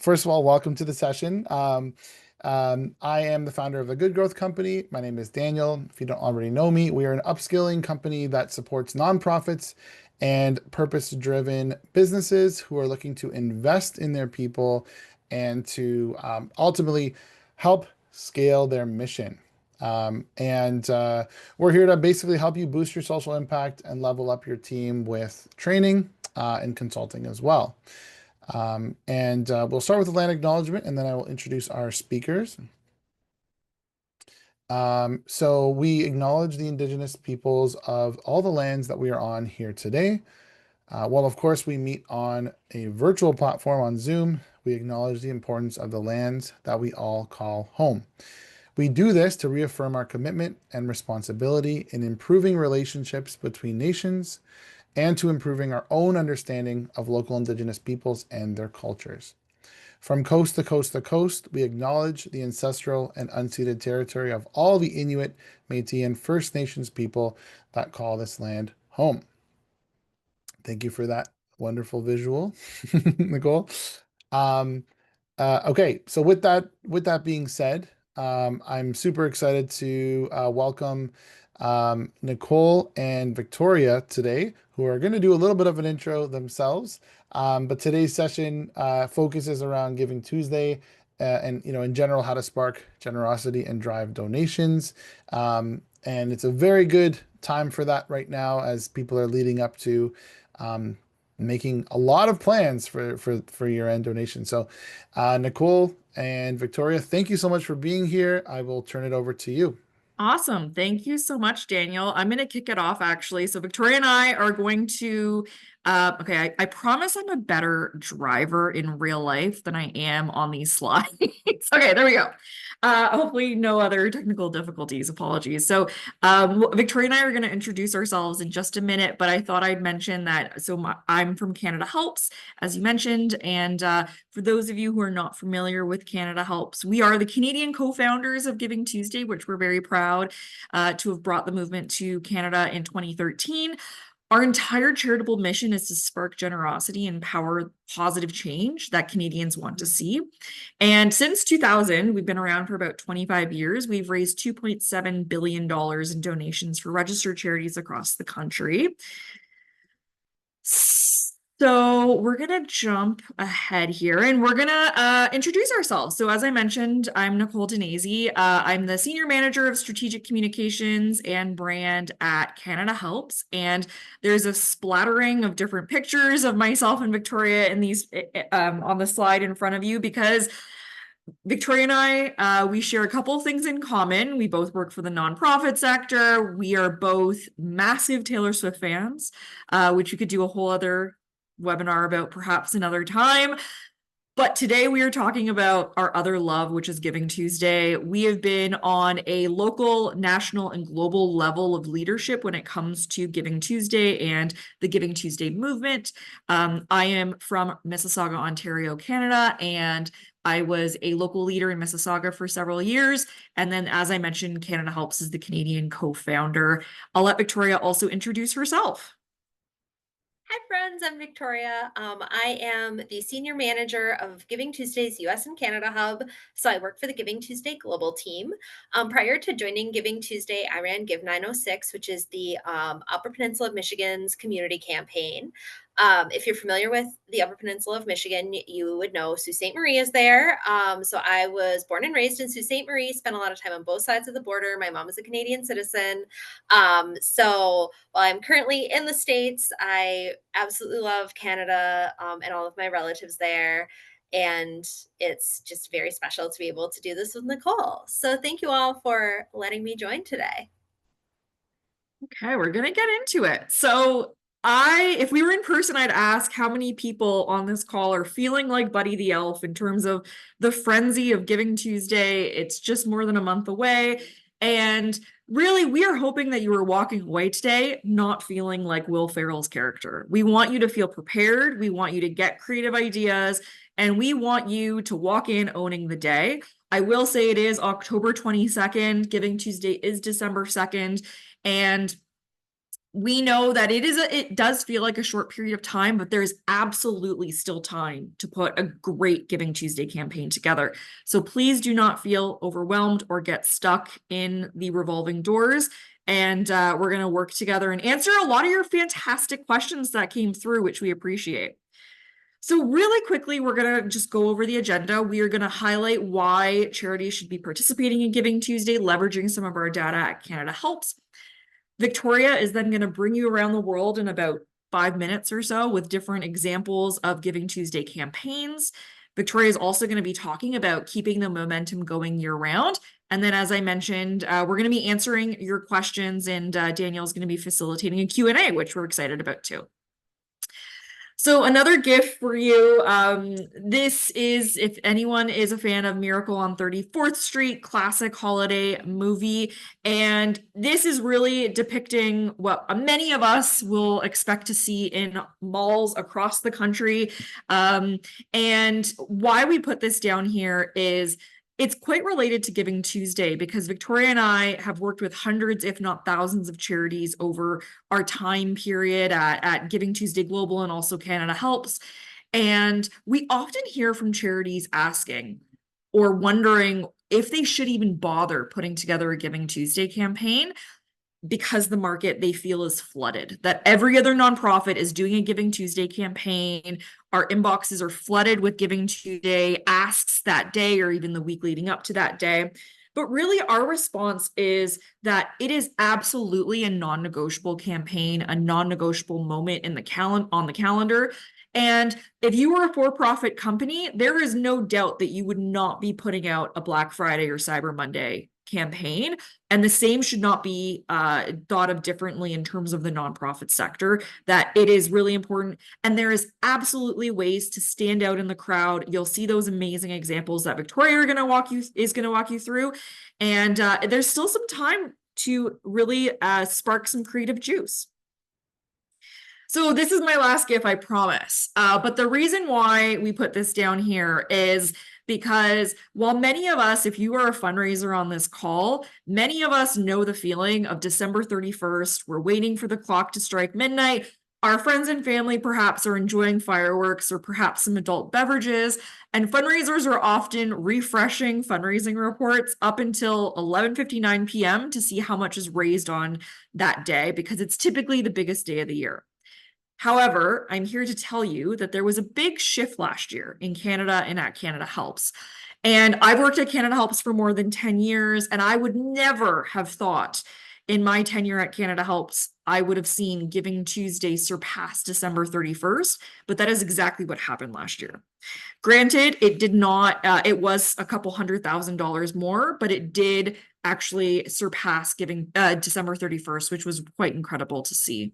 first of all, welcome to the session. I am the founder of a Good Growth Company. My name is Daniel. If you don't already know me, we are an upskilling company that supports nonprofits and purpose-driven businesses who are looking to invest in their people and to ultimately help scale their mission. And we're here to basically help you boost your social impact and level up your team with training and consulting as well. We'll start with the land acknowledgement, and then I will introduce our speakers. So we acknowledge the indigenous peoples of all the lands that we are on here today. While of course we meet on a virtual platform on Zoom, we acknowledge the importance of the lands that we all call home. We do this to reaffirm our commitment and responsibility in improving relationships between nations and to improving our own understanding of local indigenous peoples and their cultures. From coast to coast to coast, we acknowledge the ancestral and unceded territory of all the Inuit, Métis, and First Nations people that call this land home. Thank you for that wonderful visual, Nicole. Okay, so with that being said, I'm super excited to welcome Nicole and Victoria today, who are going to do a little bit of an intro themselves. But today's session focuses around Giving Tuesday and, in general, how to spark generosity and drive donations. And it's a very good time for that right now as people are leading up to making a lot of plans for year-end donations. So Nicole and Victoria, thank you so much for being here. I will turn it over to you. Awesome. Thank you so much, Daniel. I'm going to kick it off, actually. So Victoria and I are going to, I promise I'm a better driver in real life than I am on these slides. Okay, there we go. Hopefully no other technical difficulties. Apologies. So Victoria and I are going to introduce ourselves in just a minute, but I thought I'd mention that. I'm from CanadaHelps, as you mentioned, and for those of you who are not familiar with CanadaHelps, we are the Canadian co-founders of Giving Tuesday, which we're very proud to have brought the movement to Canada in 2013. Our entire charitable mission is to spark generosity and power positive change that Canadians want to see. And since 2000, we've been around for about 25 years. We've raised $2.7 billion in donations for registered charities across the country. So we're going to jump ahead here and we're going to introduce ourselves. So as I mentioned, I'm Nicole Denese. I'm the Senior Manager of Strategic Communications and Brand at CanadaHelps. And there's a splattering of different pictures of myself and Victoria in these on the slide in front of you because Victoria and I, we share a couple of things in common. We both work for the nonprofit sector. We are both massive Taylor Swift fans, which we could do a whole other webinar about perhaps another time. But today we are talking about our other love, which is Giving Tuesday. We have been on a local, national, and global level of leadership when it comes to Giving Tuesday and the Giving Tuesday movement. I am from Mississauga, Ontario, Canada, and I was a local leader in Mississauga for several years. And then, as I mentioned, CanadaHelps is the Canadian co-founder. I'll let Victoria also introduce herself. Hi friends, I'm Victoria. I am the Senior Manager of Giving Tuesday's US and Canada Hub. So I work for the Giving Tuesday Global team. Prior to joining Giving Tuesday, I ran Give 906, which is the Upper Peninsula of Michigan's community campaign. If you're familiar with the Upper Peninsula of Michigan, you would know Sault Ste. Marie is there. So I was born and raised in Sault Ste. Marie, spent a lot of time on both sides of the border. My mom is a Canadian citizen. So while I'm currently in the States, I absolutely love Canada and all of my relatives there. And it's just very special to be able to do this with Nicole. So thank you all for letting me join today. Okay, we're going to get into it. So if we were in person, I'd ask how many people on this call are feeling like Buddy the Elf in terms of the frenzy of Giving Tuesday. It's just more than a month away. And really, we are hoping that you are walking away today not feeling like Will Ferrell's character. We want you to feel prepared. We want you to get creative ideas. And we want you to walk in owning the day. I will say it is October 22nd. Giving Tuesday is December 2nd. And we know that it does feel like a short period of time, but there's absolutely still time to put a great Giving Tuesday campaign together. So please do not feel overwhelmed or get stuck in the revolving doors. And we're going to work together and answer a lot of your fantastic questions that came through, which we appreciate. So really quickly, we're going to just go over the agenda. We are going to highlight why charities should be participating in Giving Tuesday, leveraging some of our data at Canada Helps. Victoria is then going to bring you around the world in about 5 minutes or so with different examples of Giving Tuesday campaigns. Victoria is also going to be talking about keeping the momentum going year round. And then, as I mentioned, we're going to be answering your questions, and Danielle's going to be facilitating a Q&A, which we're excited about too. So another gift for you, this is, if anyone is a fan of Miracle on 34th Street, classic holiday movie, and this is really depicting what many of us will expect to see in malls across the country. And why we put this down here is it's quite related to Giving Tuesday, because Victoria and I have worked with hundreds, if not thousands, of charities over our time period at Giving Tuesday Global and also Canada Helps. And we often hear from charities asking or wondering if they should even bother putting together a Giving Tuesday campaign, because the market they feel is flooded, that every other nonprofit is doing a Giving Tuesday campaign. Our inboxes are flooded with Giving Tuesday asks that day or even the week leading up to that day. But really, our response is that it is absolutely a non-negotiable campaign, a non-negotiable moment in the on the calendar. And if you were a for-profit company, there is no doubt that you would not be putting out a Black Friday or Cyber Monday campaign. And the same should not be thought of differently in terms of the nonprofit sector, that it is really important. And there is absolutely ways to stand out in the crowd. You'll see those amazing examples that Victoria is going to walk you through. And there's still some time to really spark some creative juice. So this is my last gift, I promise. But the reason why we put this down here is because while many of us, if you are a fundraiser on this call, many of us know the feeling of December 31st. We're waiting for the clock to strike midnight. Our friends and family perhaps are enjoying fireworks or perhaps some adult beverages, and fundraisers are often refreshing fundraising reports up until 11:59 p.m. to see how much is raised on that day, because it's typically the biggest day of the year. However, I'm here to tell you that there was a big shift last year in Canada and at Canada Helps. And I've worked at Canada Helps for more than 10 years, and I would never have thought in my tenure at Canada Helps, I would have seen Giving Tuesday surpass December 31st, but that is exactly what happened last year. Granted, it did not, it was a couple $100,000 more, but it did actually surpass December 31st, which was quite incredible to see.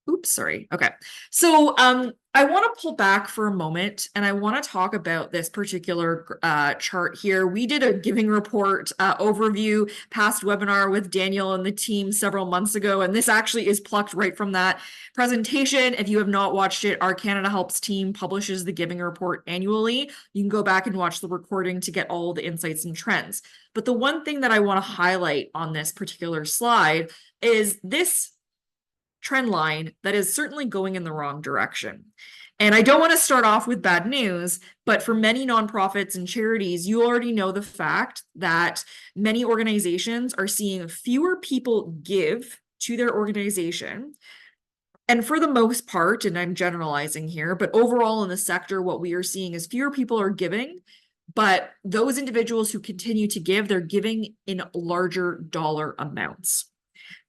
Oops, sorry. Okay. So I want to pull back for a moment, and I want to talk about this particular chart here. We did a giving report overview past webinar with Daniel and the team several months ago, and this actually is plucked right from that presentation. If you have not watched it, our Canada Helps team publishes the giving report annually. You can go back and watch the recording to get all the insights and trends. But the one thing that I want to highlight on this particular slide is this trend line that is certainly going in the wrong direction. And I don't want to start off with bad news, but for many nonprofits and charities, you already know the fact that many organizations are seeing fewer people give to their organization. And for the most part, and I'm generalizing here, but overall in the sector, what we are seeing is fewer people are giving, but those individuals who continue to give, they're giving in larger dollar amounts.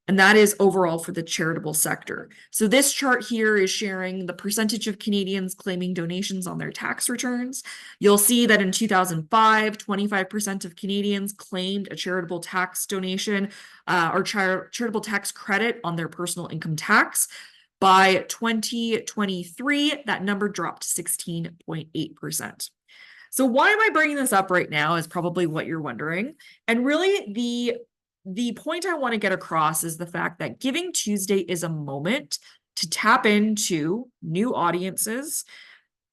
And that is overall for the charitable sector. So this chart here is sharing the percentage of Canadians claiming donations on their tax returns. You'll see that in 2005, 25% of Canadians claimed a charitable tax donation or charitable tax credit on their personal income tax. By 2023, that number dropped to 16.8%. So why am I bringing this up right now is probably what you're wondering. And really the point I want to get across is the fact that Giving Tuesday is a moment to tap into new audiences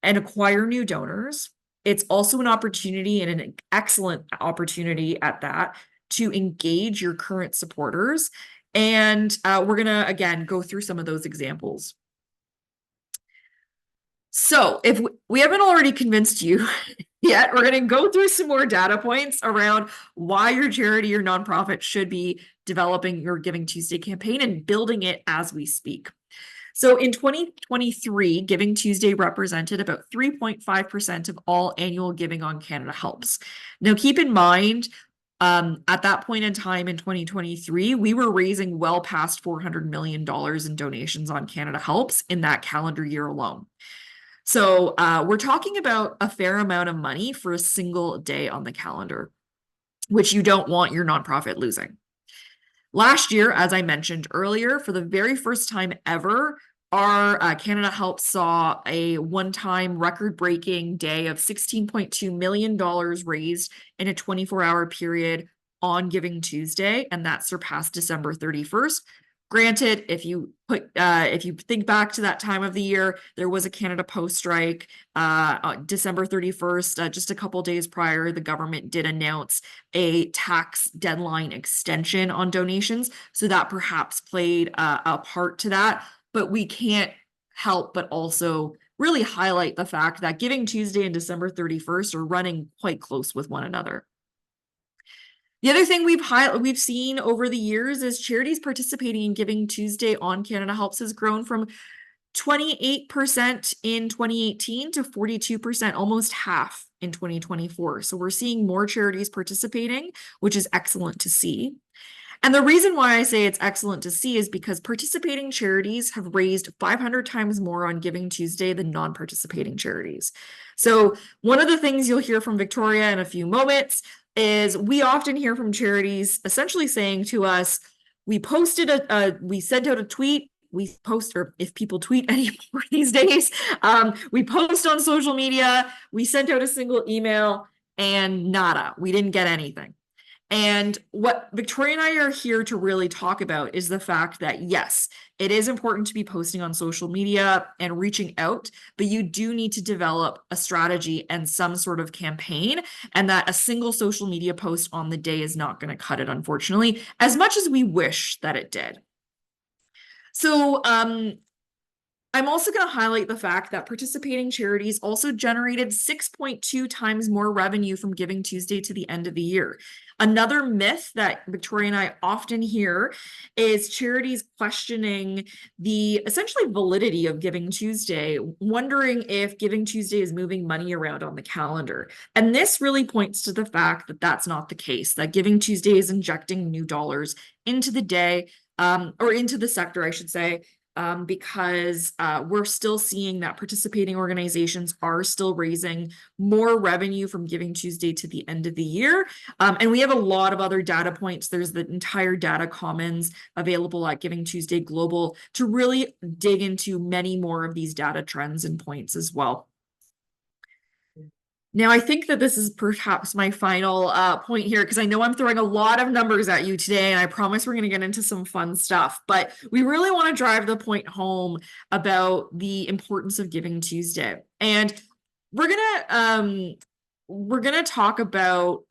and acquire new donors. It's also an opportunity, and an excellent opportunity at that, to engage your current supporters And we're going to, again, go through some of those examples. So if we haven't already convinced you yet, we're going to go through some more data points around why your charity or nonprofit should be developing your Giving Tuesday campaign and building it as we speak. So in 2023, Giving Tuesday represented about 3.5% of all annual giving on Canada Helps. Now, keep in mind, at that point in time in 2023, we were raising well past $400 million in donations on Canada Helps in that calendar year alone. So we're talking about a fair amount of money for a single day on the calendar, which you don't want your nonprofit losing. Last year, as I mentioned earlier, for the very first time ever, our Canada Helps saw a one-time record-breaking day of $16.2 million raised in a 24-hour period on Giving Tuesday, and that surpassed December 31st. Granted, if you think back to that time of the year, there was a Canada Post strike. December 31st, just a couple days prior, the government did announce a tax deadline extension on donations, so that perhaps played a part to that. But we can't help but also really highlight the fact that Giving Tuesday and December 31st are running quite close with one another. The other thing we've seen over the years is charities participating in Giving Tuesday on Canada Helps has grown from 28% in 2018 to 42%, almost half in 2024. So we're seeing more charities participating, which is excellent to see. And the reason why I say it's excellent to see is because participating charities have raised 500 times more on Giving Tuesday than non-participating charities. So one of the things you'll hear from Victoria in a few moments is we often hear from charities essentially saying to us, we sent out a tweet, we post, or if people tweet anymore these days, we post on social media, we sent out a single email, and nada, we didn't get anything. And what Victoria and I are here to really talk about is the fact that, yes, it is important to be posting on social media and reaching out, but you do need to develop a strategy and some sort of campaign, and that a single social media post on the day is not going to cut it, unfortunately, as much as we wish that it did. So, I'm also going to highlight the fact that participating charities also generated 6.2 times more revenue from Giving Tuesday to the end of the year. Another myth that Victoria and I often hear is charities questioning the essentially validity of Giving Tuesday, wondering if Giving Tuesday is moving money around on the calendar. And this really points to the fact that that's not the case, that Giving Tuesday is injecting new dollars into the day, or into the sector, I should say, because we're still seeing that participating organizations are still raising more revenue from Giving Tuesday to the end of the year. And we have a lot of other data points. There's the entire data commons available at Giving Tuesday Global to really dig into many more of these data trends and points as well. Now, I think that this is perhaps my final point here, because I know I'm throwing a lot of numbers at you today, and I promise we're going to get into some fun stuff. But we really want to drive the point home about the importance of Giving Tuesday. And we're gonna talk about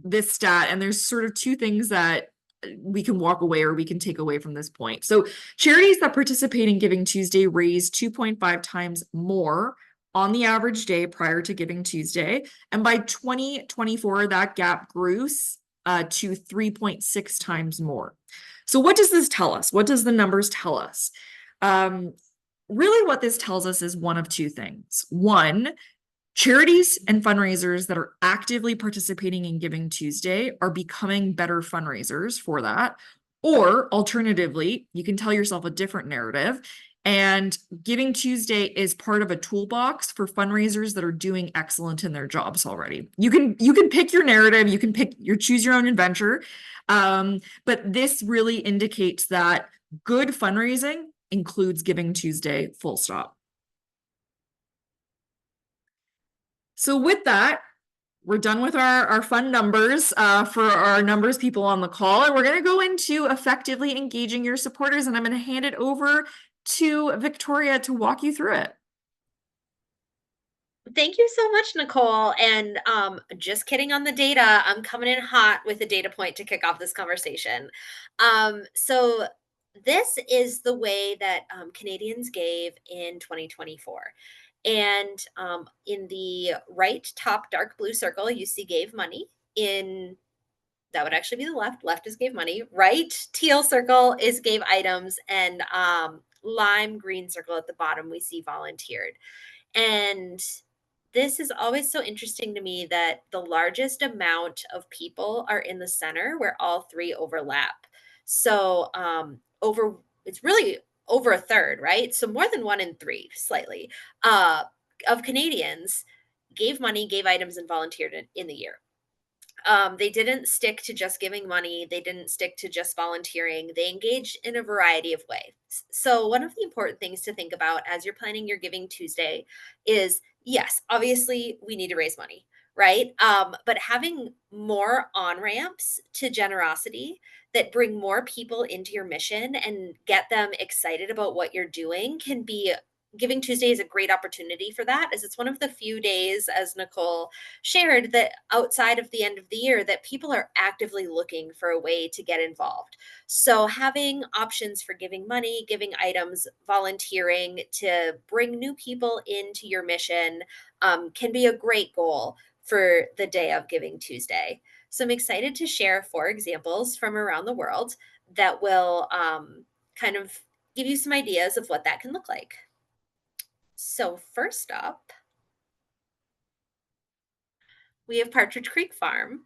this stat, and there's sort of two things that we can walk away or we can take away from this point. So charities that participate in Giving Tuesday raise 2.5 times more on the average day prior to Giving Tuesday. And by 2024, that gap grew to 3.6 times more. So what does this tell us? What does the numbers tell us? Really what this tells us is one of two things. One, charities and fundraisers that are actively participating in Giving Tuesday are becoming better fundraisers for that. Or alternatively, you can tell yourself a different narrative. And Giving Tuesday is part of a toolbox for fundraisers that are doing excellent in their jobs already. You can pick your narrative, you can choose your own adventure. But this really indicates that good fundraising includes Giving Tuesday, full stop. So with that, we're done with our fun numbers for our numbers people on the call, and we're going to go into effectively engaging your supporters, and I'm going to hand it over to Victoria to walk you through it. Thank you so much, Nicole. And just kidding on the data, I'm coming in hot with a data point to kick off this conversation. So this is the way that Canadians gave in 2024. And in the right top dark blue circle, you see gave money. In that would actually be the left. Left is gave money. Right teal circle is gave items, and lime green circle at the bottom we see volunteered. And this is always so interesting to me that the largest amount of people are in the center where all three overlap. So over it's really over a third, right? So more than one in three, slightly, uh, of Canadians gave money, gave items, and volunteered in the year. They didn't stick to just giving money. They didn't stick to just volunteering. They engaged in a variety of ways. So, one of the important things to think about as you're planning your Giving Tuesday is yes, obviously, we need to raise money, right? But having more on ramps to generosity that bring more people into your mission and get them excited about what you're doing can be. Giving Tuesday is a great opportunity for that, as it's one of the few days, as Nicole shared, that outside of the end of the year that people are actively looking for a way to get involved. So having options for giving money, giving items, volunteering to bring new people into your mission can be a great goal for the day of Giving Tuesday. So I'm excited to share 4 examples from around the world that will kind of give you some ideas of what that can look like. So first up, we have Partridge Creek Farm,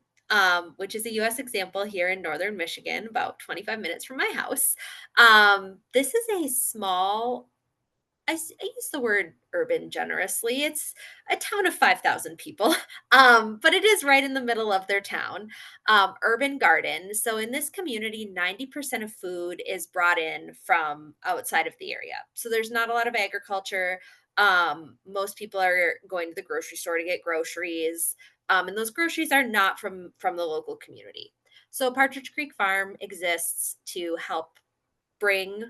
which is a US example here in northern Michigan, about 25 minutes from my house. This is a small, I use the word urban generously. It's a town of 5,000 people, but it is right in the middle of their town. Urban garden. So in this community, 90% of food is brought in from outside of the area. So there's not a lot of agriculture. Most people are going to the grocery store to get groceries, and those groceries are not from the local community. So Partridge Creek Farm exists to help bring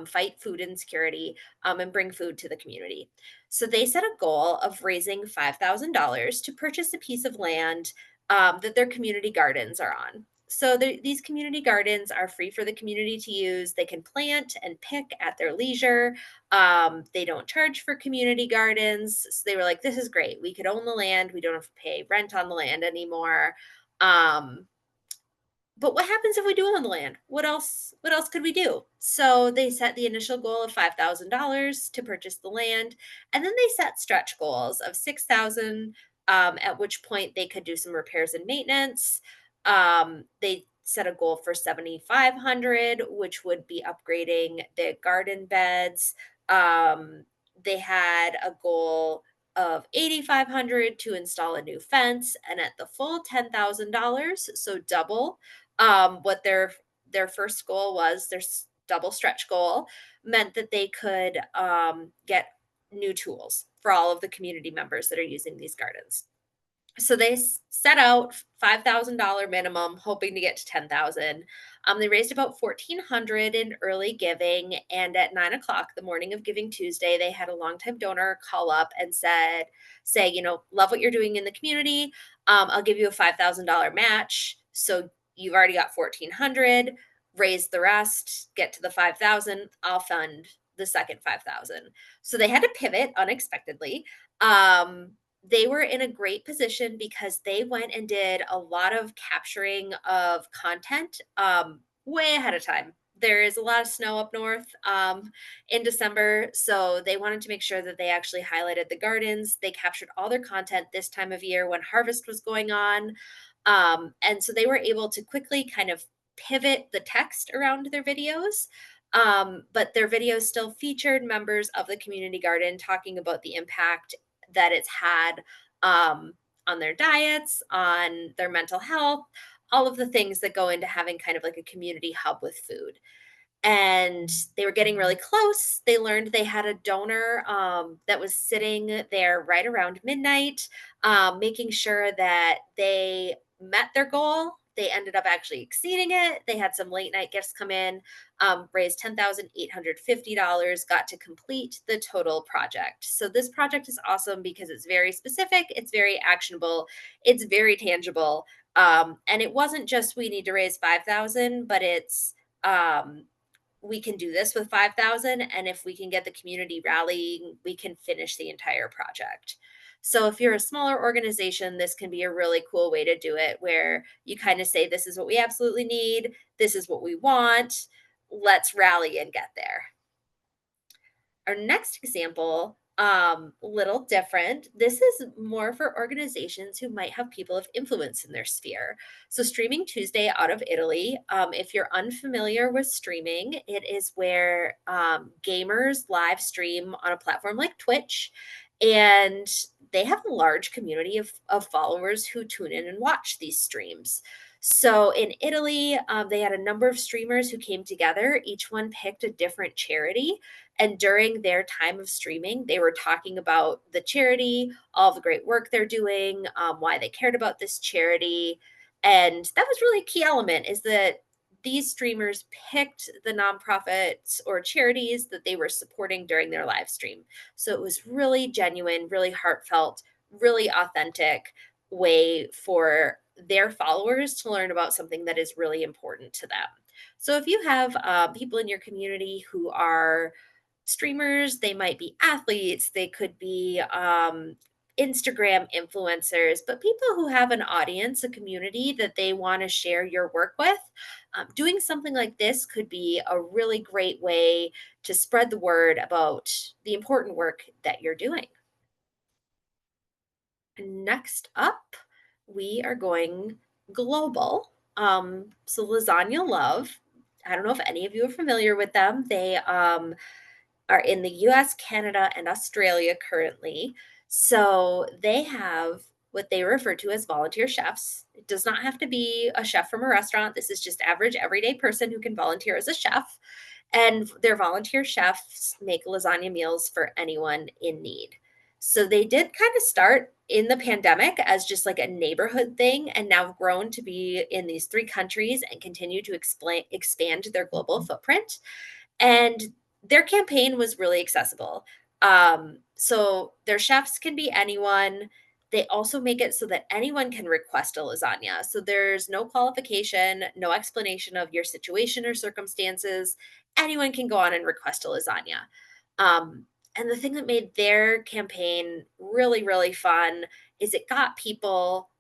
fight food insecurity and bring food to the community. So they set a goal of raising $5,000 to purchase a piece of land that their community gardens are on. So these community gardens are free for the community to use. They can plant and pick at their leisure. They don't charge for community gardens. So they were like, this is great. We could own the land. We don't have to pay rent on the land anymore. Um, but what happens if we do own the land? What else could we do? So they set the initial goal of $5,000 to purchase the land, and then they set stretch goals of 6,000, at which point they could do some repairs and maintenance. They set a goal for 7,500, which would be upgrading the garden beds. They had a goal of 8,500 to install a new fence, and at the full $10,000, so double what their first goal was, their double stretch goal, meant that they could get new tools for all of the community members that are using these gardens. So they set out $5,000 minimum, hoping to get to 10,000. They raised about 1,400 in early giving, and at 9 o'clock the morning of Giving Tuesday, they had a longtime donor call up and say, love what you're doing in the community. I'll give you a $5,000 match. So you've already got 1,400. Raise the rest, get to the 5,000. I'll fund the second 5,000. So they had to pivot unexpectedly. They were in a great position because they went and did a lot of capturing of content way ahead of time. There is a lot of snow up north in December, so they wanted to make sure that they actually highlighted the gardens. They captured all their content this time of year when harvest was going on. And so they were able to quickly kind of pivot the text around their videos. But their videos still featured members of the community garden talking about the impact that it's had on their diets, on their mental health, all of the things that go into having kind of like a community hub with food. And they were getting really close. They learned they had a donor that was sitting there right around midnight, making sure that they met their goal. They ended up actually exceeding it. They had some late night gifts come in, raised $10,850, got to complete the total project. So this project is awesome because it's very specific, it's very actionable, it's very tangible. And it wasn't just we need to raise 5,000, but it's um, we can do this with 5,000, and if we can get the community rallying, we can finish the entire project. So if you're a smaller organization, this can be a really cool way to do it where you kind of say this is what we absolutely need, this is what we want, let's rally and get there. Our next example, little different. This is more for organizations who might have people of influence in their sphere. So, Streaming Tuesday out of Italy. If you're unfamiliar with streaming, it is where gamers live stream on a platform like Twitch, and they have a large community of followers who tune in and watch these streams. So in Italy, they had a number of streamers who came together. Each one picked a different charity, and during their time of streaming, they were talking about the charity, all the great work they're doing, why they cared about this charity. And that was really a key element is that these streamers picked the nonprofits or charities that they were supporting during their live stream. So it was really genuine, really heartfelt, really authentic way for their followers to learn about something that is really important to them. So if you have people in your community who are streamers, they might be athletes, they could be Instagram influencers, but people who have an audience, a community that they want to share your work with, doing something like this could be a really great way to spread the word about the important work that you're doing. Next up, we are going global. So Lasagna Love. I don't know if any of you are familiar with them. They are in the US, Canada, and Australia currently. So they have what they refer to as volunteer chefs. It does not have to be a chef from a restaurant. This is just average everyday person who can volunteer as a chef. And their volunteer chefs make lasagna meals for anyone in need. So they did kind of start in the pandemic as just like a neighborhood thing and now grown to be in these 3 countries and continue to expand their global footprint. And their campaign was really accessible. So their chefs can be anyone. They also make it so that anyone can request a lasagna. So there's no qualification, no explanation of your situation or circumstances. Anyone can go on and request a lasagna. Um, and the thing that made their campaign really, really fun is it got people,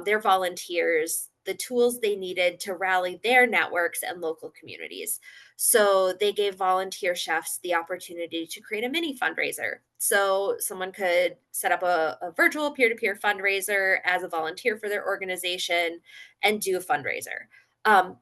their volunteers, the tools they needed to rally their networks and local communities. So they gave volunteer chefs the opportunity to create a mini fundraiser. So someone could set up a virtual peer to peer fundraiser as a volunteer for their organization and do a fundraiser.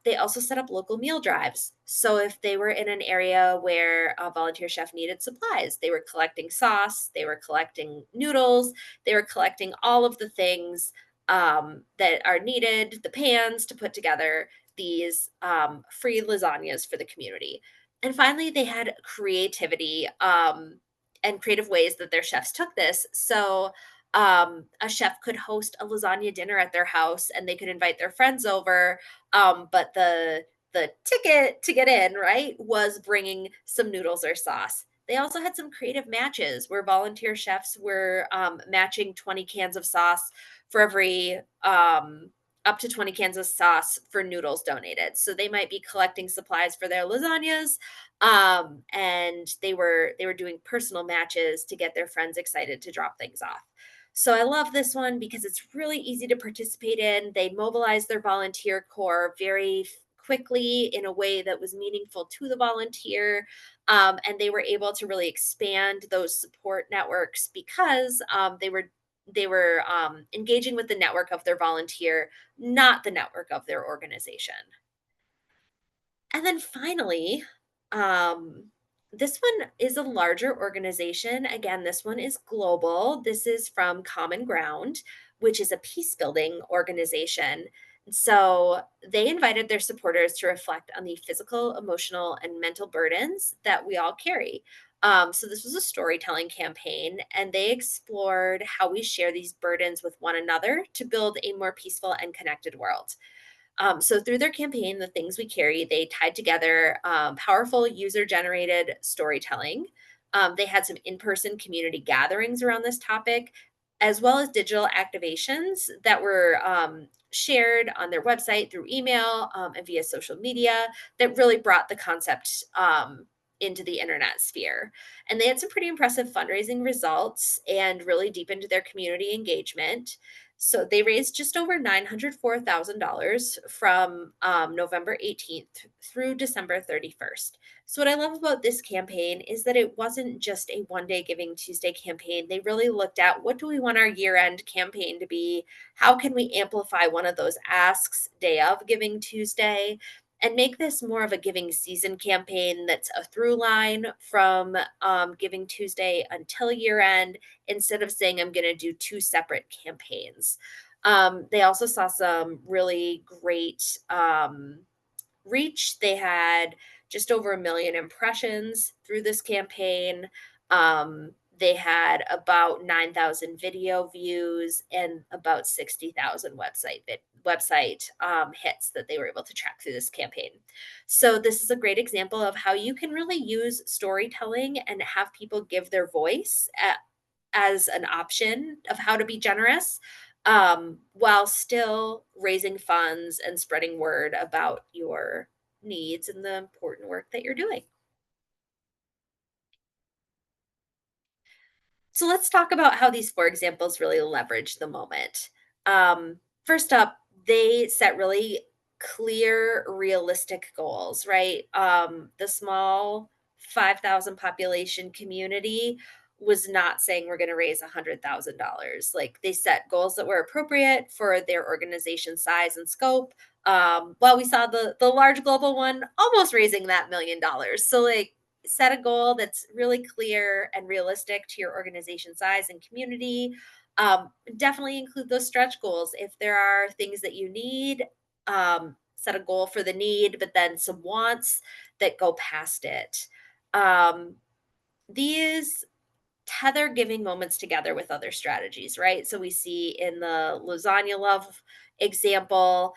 They also set up local meal drives. So if they were in an area where a volunteer chef needed supplies, they were collecting sauce, they were collecting noodles, they were collecting all of the things that are needed, the pans to put together these free lasagnas for the community. And finally, they had creativity and creative ways that their chefs took this. So a chef could host a lasagna dinner at their house and they could invite their friends over. But the ticket to get in, right, was bringing some noodles or sauce. They also had some creative matches where volunteer chefs were matching 20 cans of sauce for every up to 20 cans of sauce for noodles donated. So they might be collecting supplies for their lasagnas, and they were doing personal matches to get their friends excited to drop things off. So I love this one because it's really easy to participate in. They mobilized their volunteer corps very quickly in a way that was meaningful to the volunteer. And they were able to really expand those support networks because they were engaging with the network of their volunteer, not the network of their organization. And then finally, um, this one is a larger organization. Again, this one is global. This is from Common Ground, which is a peace building organization. So they invited their supporters to reflect on the physical, emotional, and mental burdens that we all carry. So this was a storytelling campaign, and they explored how we share these burdens with one another to build a more peaceful and connected world. So through their campaign, The Things We Carry, they tied together powerful user-generated storytelling. They had some in-person community gatherings around this topic, as well as digital activations that were shared on their website through email and via social media that really brought the concept into the internet sphere. And they had some pretty impressive fundraising results and really deepened their community engagement. So they raised just over $904,000 from November 18th through December 31st. So, what I love about this campaign is that it wasn't just a one day Giving Tuesday campaign. They really looked at what do we want our year end campaign to be? How can we amplify one of those asks day of Giving Tuesday? And make this more of a giving season campaign that's a through line from Giving Tuesday until year end instead of saying I'm going to do two separate campaigns. They also saw some really great reach. They had just over 1 million impressions through this campaign. They had about 9,000 video views and about 60,000 website hits that they were able to track through this campaign. So this is a great example of how you can really use storytelling and have people give their voice as an option of how to be generous, while still raising funds and spreading word about your needs and the important work that you're doing. So let's talk about how these four examples really leverage the moment. First up, they set really clear, realistic goals, right? The small 5,000 population community was not saying we're going to raise $100,000. Like they set goals that were appropriate for their organization size and scope. While we saw the large global one almost raising that $1 million. So like set a goal that's really clear and realistic to your organization size and community. Definitely include those stretch goals. If there are things that you need, set a goal for the need, but then some wants that go past it. These tether giving moments together with other strategies, right? So we see in the lasagna love example,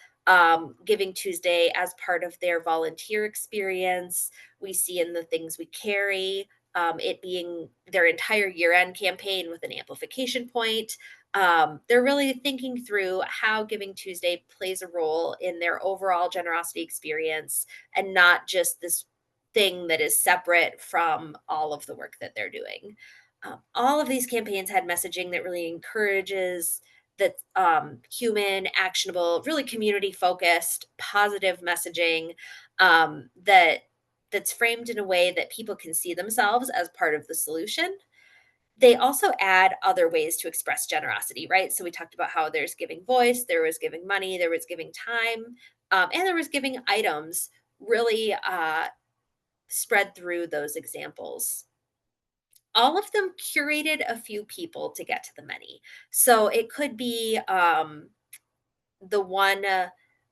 Giving Tuesday as part of their volunteer experience. We see in the Things We Carry, it being their entire year end campaign with an amplification point. They're really thinking through how Giving Tuesday plays a role in their overall generosity experience and not just this thing that is separate from all of the work that they're doing. All of these campaigns had messaging that really encourages that human, actionable, really community focused, positive messaging that's framed in a way that people can see themselves as part of the solution. They also add other ways to express generosity, right? So we talked about how there's giving voice, there was giving money, there was giving time, and there was giving items. Really spread through those examples. All of them curated a few people to get to the many. So it could be the one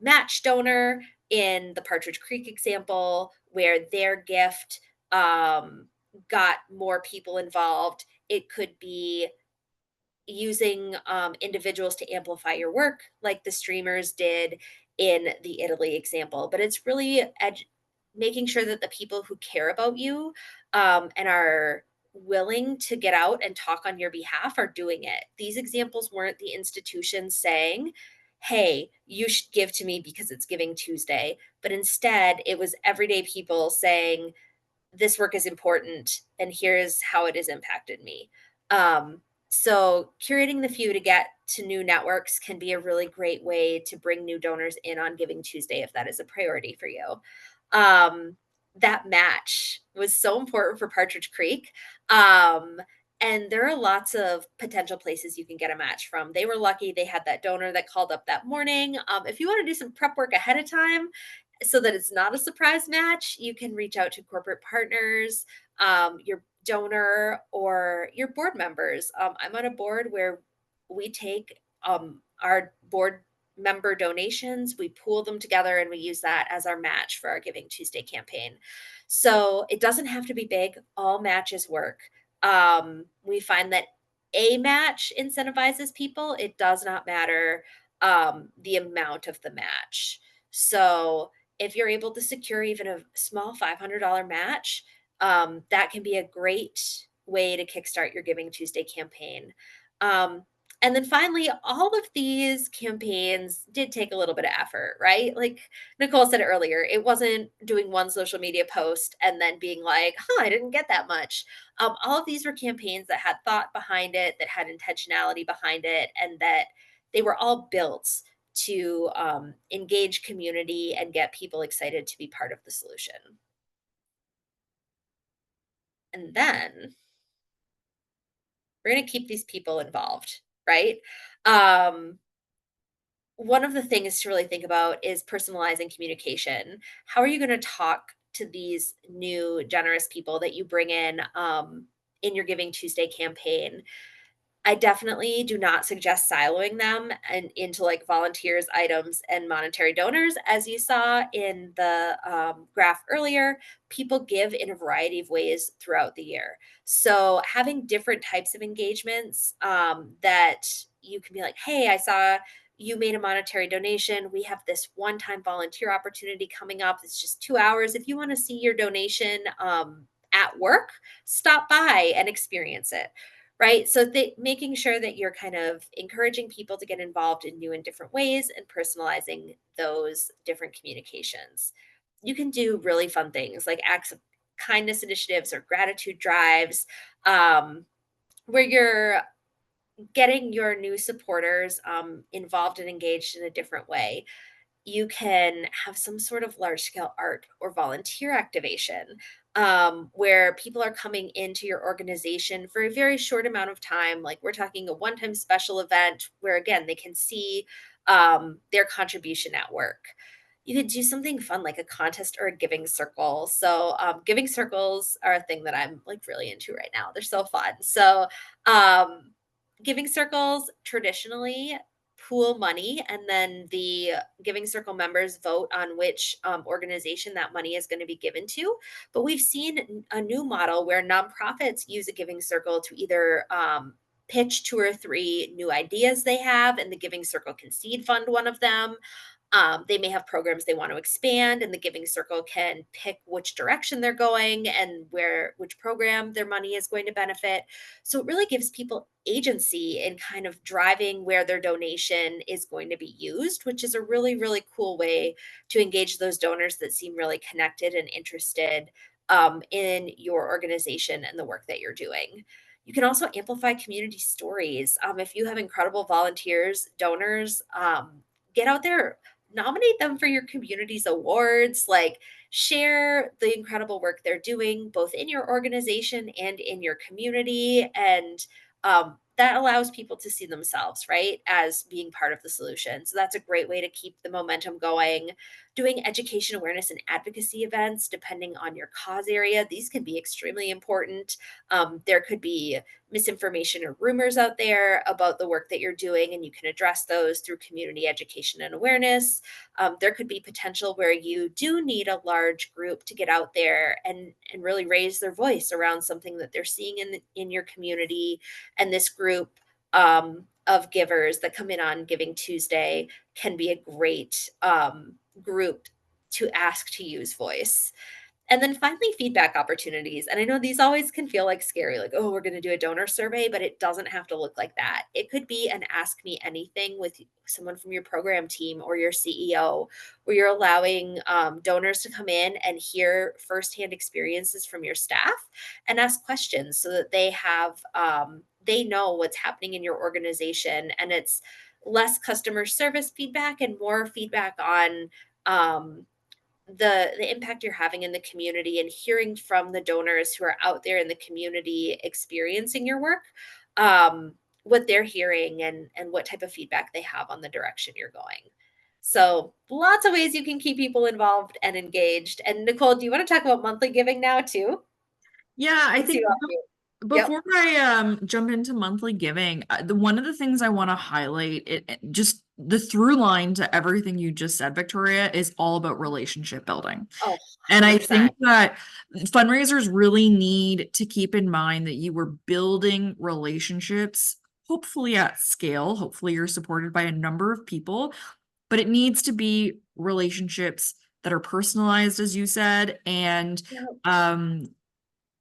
match donor in the Partridge Creek example, where their gift got more people involved. It could be using individuals to amplify your work, like the streamers did in the Italy example. But it's really making sure that the people who care about you and are willing to get out and talk on your behalf are doing it. These examples weren't the institutions saying, hey, you should give to me because it's Giving Tuesday. But instead, it was everyday people saying, this work is important and here's how it has impacted me. So curating the few to get to new networks can be a really great way to bring new donors in on Giving Tuesday if that is a priority for you. That match was so important for Partridge Creek. And there are lots of potential places you can get a match from. They were lucky they had that donor that called up that morning. If you want to do some prep work ahead of time, so that it's not a surprise match, you can reach out to corporate partners, your donor, or your board members. I'm on a board where we take our board member donations, we pool them together, and we use that as our match for our Giving Tuesday campaign. So it doesn't have to be big, all matches work. We find that a match incentivizes people, it does not matter the amount of the match. So if you're able to secure even a small $500 match, that can be a great way to kickstart your Giving Tuesday campaign. Um, and then finally, all of these campaigns did take a little bit of effort, right? Like Nicole said earlier, it wasn't doing one social media post and then being like, huh, I didn't get that much. All of these were campaigns that had thought behind it, that had intentionality behind it, and that they were all built to engage community and get people excited to be part of the solution. And then we're going to keep these people involved, right? Um, One of the things to really think about is personalizing communication. How are you going to talk to these new generous people that you bring in your Giving Tuesday campaign? I definitely do not suggest siloing them and into like volunteers, items, and monetary donors. As you saw in the graph earlier, people give in a variety of ways throughout the year. So having different types of engagements that you can be like, hey, I saw you made a monetary donation. We have this one-time volunteer opportunity coming up. It's just 2 hours. If you want to see your donation at work, stop by and experience it, right? So making sure that you're kind of encouraging people to get involved in new and different ways and personalizing those different communications. You can do really fun things like acts of kindness initiatives or gratitude drives, where you're getting your new supporters involved and engaged in a different way. You can have some sort of large scale art or volunteer activation, where people are coming into your organization for a very short amount of time. Like we're talking a one time special event where, again, they can see their contribution at work. You could do something fun like a contest or a giving circle. So, giving circles are a thing that I'm like really into right now. They're so fun. So, um, giving circles traditionally pool money, and then the giving circle members vote on which organization that money is going to be given to. But we've seen a new model where nonprofits use a giving circle to either pitch 2 or 3 new ideas they have, and the giving circle can seed fund one of them. They may have programs they want to expand, and the Giving Circle can pick which direction they're going and which program their money is going to benefit. So it really gives people agency in kind of driving where their donation is going to be used, which is a really, really cool way to engage those donors that seem really connected and interested in your organization and the work that you're doing. You can also amplify community stories. If you have incredible volunteers, donors, get out there, nominate them for your community's awards, like share the incredible work they're doing both in your organization and in your community. And that allows people to see themselves, right, as being part of the solution. So that's a great way to keep the momentum going. Doing education, awareness, and advocacy events, depending on your cause area, these can be extremely important. There could be misinformation or rumors out there about the work that you're doing, and you can address those through community education and awareness. There could be potential where you do need a large group to get out there and really raise their voice around something that they're seeing in your community. And this group of givers that come in on Giving Tuesday can be a great group to ask to use voice. And then finally, feedback opportunities. And I know these always can feel like scary, like, oh, we're going to do a donor survey, but it doesn't have to look like that. It could be an ask me anything with someone from your program team or your CEO, where you're allowing donors to come in and hear firsthand experiences from your staff and ask questions so that they know what's happening in your organization. And it's less customer service feedback and more feedback on um, the impact you're having in the community, and hearing from the donors who are out there in the community experiencing your work, what they're hearing and what type of feedback they have on the direction you're going. So lots of ways you can keep people involved and engaged. And Nicole, do you want to talk about monthly giving now too? Yeah, I Let's see think what you. Yep. before I jump into monthly giving, the one of the things I want to highlight, just the through line to everything you just said, Victoria, is all about relationship building. Oh, And I 100%. think that fundraisers really need to keep in mind that you were building relationships, hopefully at scale. Hopefully you're supported by a number of people but it needs to be relationships that are personalized, as you said, and Yep.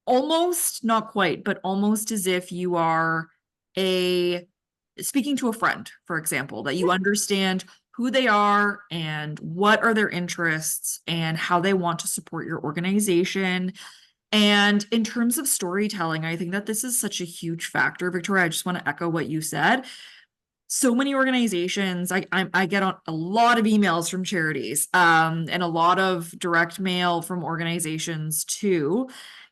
almost, not quite, but almost as if you are speaking to a friend, for example, that you understand who they are and what are their interests and how they want to support your organization. And in terms of storytelling, I think that this is such a huge factor. Victoria, I just want to echo what you said. So many organizations, I get on a lot of emails from charities, and a lot of direct mail from organizations too.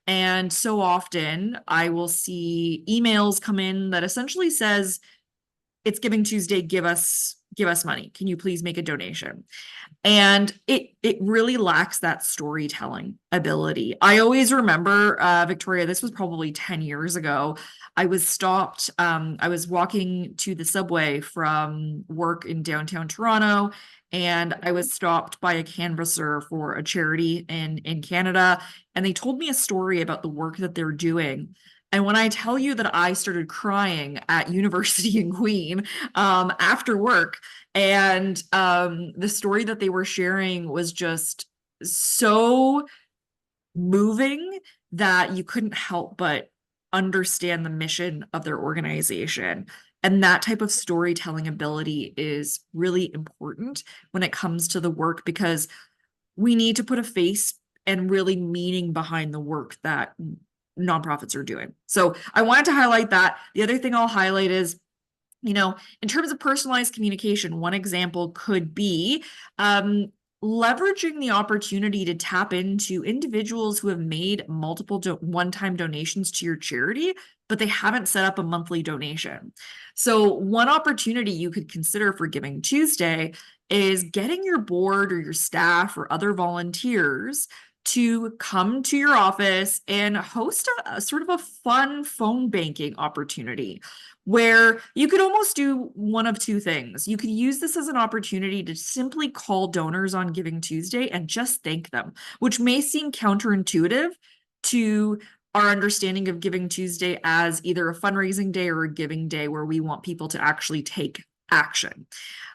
And so often I will see emails come in that essentially says, it's Giving Tuesday, give us money. Can you please make a donation? And it really lacks that storytelling ability. I always remember, Victoria, this was probably 10 years ago. I was stopped. I was walking to the subway from work in downtown Toronto, and I was stopped by a canvasser for a charity in Canada, and they told me a story about the work that they're doing. And when I tell you that I started crying at University in Queen, after work, and the story that they were sharing was just so moving that you couldn't help but understand the mission of their organization. And that type of storytelling ability is really important when it comes to the work, because we need to put a face and really meaning behind the work that nonprofits are doing. So I wanted to highlight that. The other thing I'll highlight is, in terms of personalized communication, one example could be leveraging the opportunity to tap into individuals who have made multiple one-time donations to your charity, but they haven't set up a monthly donation. So one opportunity you could consider for Giving Tuesday is getting your board or your staff or other volunteers to come to your office and host a sort of a fun phone banking opportunity, where you could almost do one of two things. You could use this as an opportunity to simply call donors on Giving Tuesday and just thank them, which may seem counterintuitive to our understanding of Giving Tuesday as either a fundraising day or a giving day where we want people to actually take action.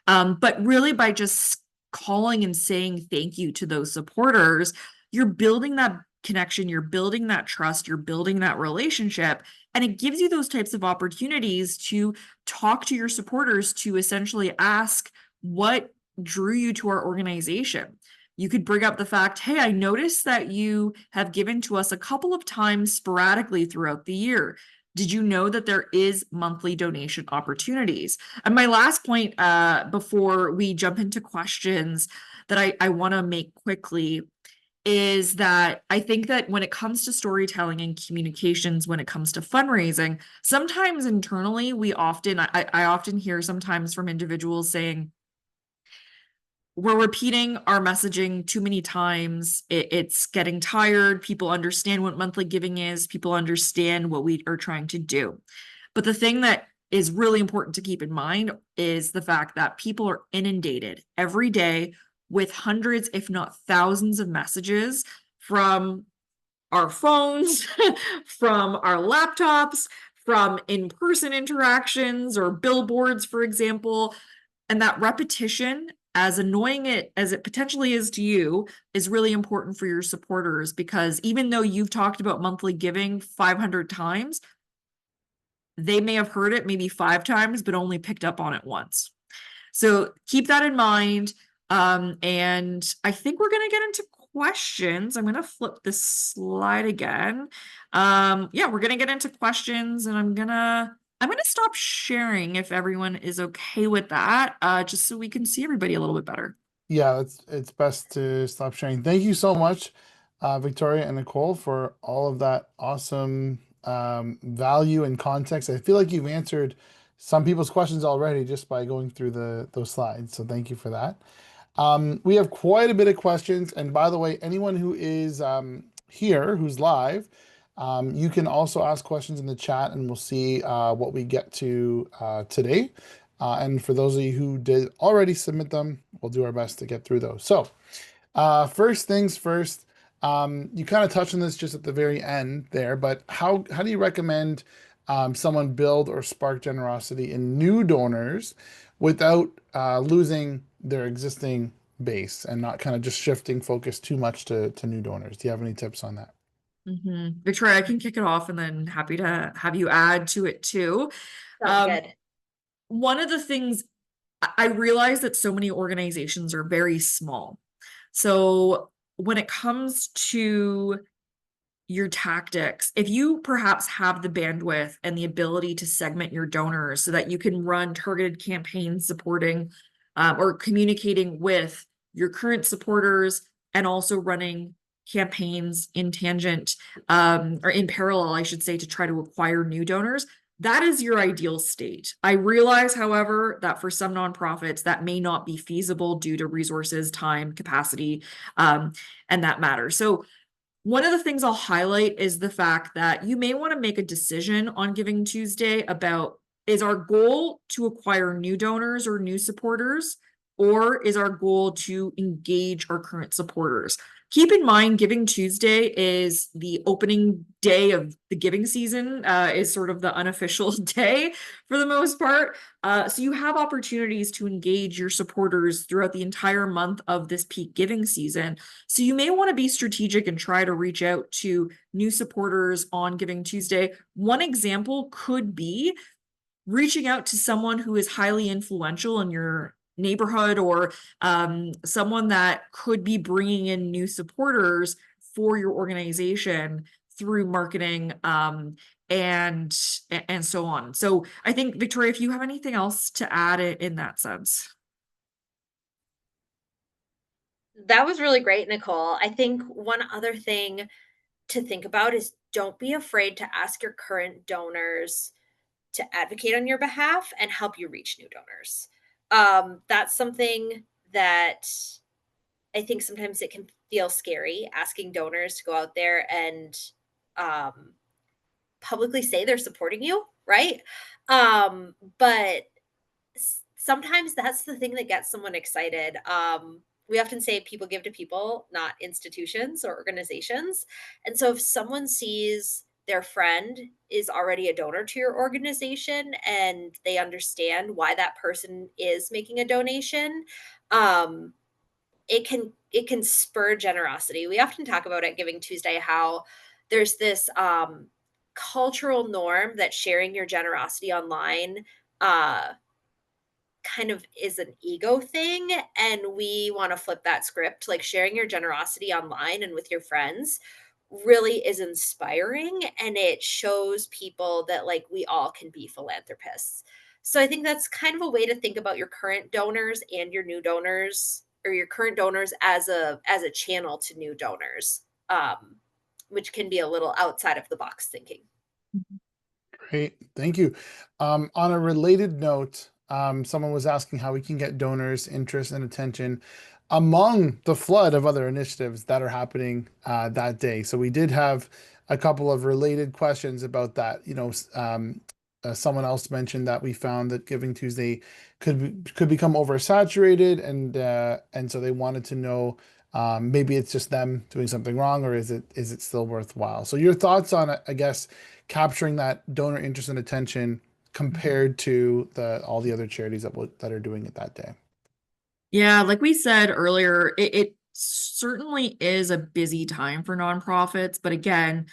But really, by just calling and saying thank you to those supporters, you're building that connection, you're building that trust, you're building that relationship. And it gives you those types of opportunities to talk to your supporters, to essentially ask what drew you to our organization. You could bring up the fact, hey, I noticed that you have given to us a couple of times sporadically throughout the year. Did you know that there is monthly donation opportunities? And my last point, before we jump into questions that I want to make quickly, is that I think that when it comes to storytelling and communications, when it comes to fundraising, sometimes internally, I often hear sometimes from individuals saying, we're repeating our messaging too many times. It's getting tired. People understand what monthly giving is. People understand what we are trying to do. But the thing that is really important to keep in mind is the fact that people are inundated every day with hundreds, if not thousands, of messages from our phones, from our laptops, from in-person interactions or billboards, for example. And that repetition, as annoying as it potentially is to you, is really important for your supporters, because even though you've talked about monthly giving 500 times, they may have heard it maybe 5 times, but only picked up on it once. So keep that in mind. And I think we're going to get into questions. I'm going to flip this slide again. Yeah, we're going to get into questions, and I'm going to stop sharing if everyone is okay with that, just so we can see everybody a little bit better. Yeah, it's best to stop sharing. Thank you so much, Victoria and Nicole, for all of that awesome value and context. I feel like you've answered some people's questions already just by going through those slides. So thank you for that. We have quite a bit of questions. And by the way, anyone who is here, who's live, you can also ask questions in the chat, and we'll see what we get to today. And for those of you who did already submit them, we'll do our best to get through those. So first things first, you kind of touched on this just at the very end there, but how do you recommend someone build or spark generosity in new donors without losing their existing base and not kind of just shifting focus too much to new donors. Do you have any tips on that? Victoria, I can kick it off and then happy to have you add to it too. Sounds good. One of the things I realize that so many organizations are very small. So when it comes to your tactics, if you perhaps have the bandwidth and the ability to segment your donors so that you can run targeted campaigns supporting or communicating with your current supporters and also running campaigns in tangent or in parallel, I should say, to try to acquire new donors, that is your ideal state. I realize, however, that for some nonprofits, that may not be feasible due to resources, time, capacity, and that matters. So one of the things I'll highlight is the fact that you may want to make a decision on Giving Tuesday about, is our goal to acquire new donors or new supporters, or is our goal to engage our current supporters? Keep in mind, Giving Tuesday is the opening day of the giving season, is sort of the unofficial day for the most part. So you have opportunities to engage your supporters throughout the entire month of this peak giving season. So you may want to be strategic and try to reach out to new supporters on Giving Tuesday. One example could be reaching out to someone who is highly influential in your neighborhood or someone that could be bringing in new supporters for your organization through marketing and so on. So I think, Victoria, if you have anything else to add in that sense. That was really great, Nicole. I think one other thing to think about is don't be afraid to ask your current donors to advocate on your behalf and help you reach new donors. That's something that I think sometimes it can feel scary asking donors to go out there and um, publicly say they're supporting you, right? But sometimes that's the thing that gets someone excited. We often say people give to people, not institutions or organizations. And so if someone sees their friend is already a donor to your organization and they understand why that person is making a donation, um, it can spur generosity. We often talk about at Giving Tuesday how there's this cultural norm that sharing your generosity online uh, kind of is an ego thing, and we want to flip that script. Like sharing your generosity online and with your friends really is inspiring, and it shows people that like we all can be philanthropists. So I think that's kind of a way to think about your current donors and your new donors, or your current donors as a channel to new donors, which can be a little outside of the box thinking. Great, thank you. On a related note, someone was asking how we can get donors' interest and attention among the flood of other initiatives that are happening that day. So we did have a couple of related questions about that. Someone else mentioned that we found that Giving Tuesday could become oversaturated, and so they wanted to know maybe it's just them doing something wrong, or is it still worthwhile? So your thoughts on, I guess, capturing that donor interest and attention compared to all the other charities that are doing it that day. Yeah, like we said earlier, it certainly is a busy time for nonprofits. But again,